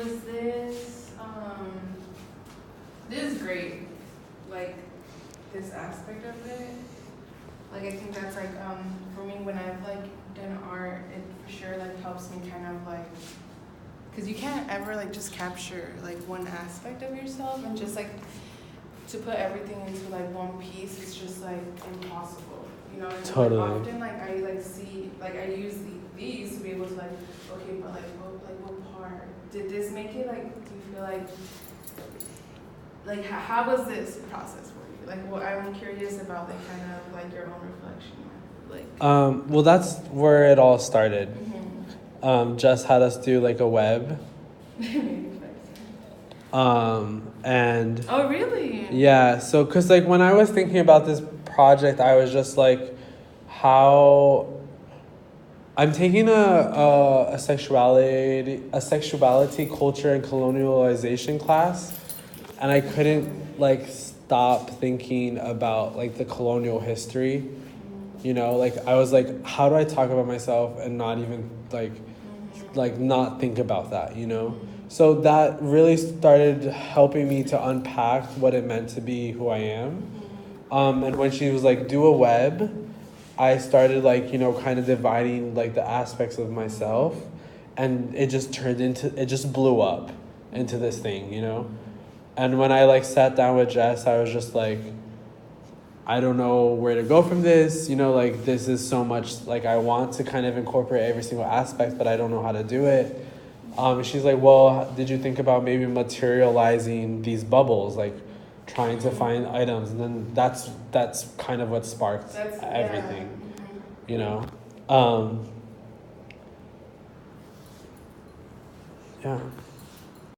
was this, this is great, like, this aspect of it. Like, I think that's, like, for me, when I've, like, done art, it for sure, like, helps me kind of, like, because you can't ever, like, just capture, like, one aspect of yourself and just, like, to put everything into, like, one piece is just, like, impossible, you know? Totally. Like, often, like, I, like, see, like, I use these to be able to, like, okay, but, like, what part? Did this make it, like, do you feel like, how was this process for you? Like, well, I'm curious about, like, kind of, like, your own reflection, like. Well, that's where it all started. Mm-hmm. Jess had us do, like, a web. And oh, really? yeah, so because like when I was thinking about this project, I was just like, how I'm taking a sexuality culture and colonialization class, and I couldn't like stop thinking about like the colonial history, you know, like I was like, how do I talk about myself and not even like not think about that, you know? So that really started helping me to unpack what it meant to be who I am. And when she was like, do a web, I started like, you know, kind of dividing like the aspects of myself, and it just blew up into this thing, you know? And when I like sat down with Jess, I was just like, I don't know where to go from this, you know, like this is so much, like I want to kind of incorporate every single aspect, but I don't know how to do it. She's like, well, did you think about maybe materializing these bubbles, like trying to find items? And then that's kind of what sparked everything, you know? Yeah.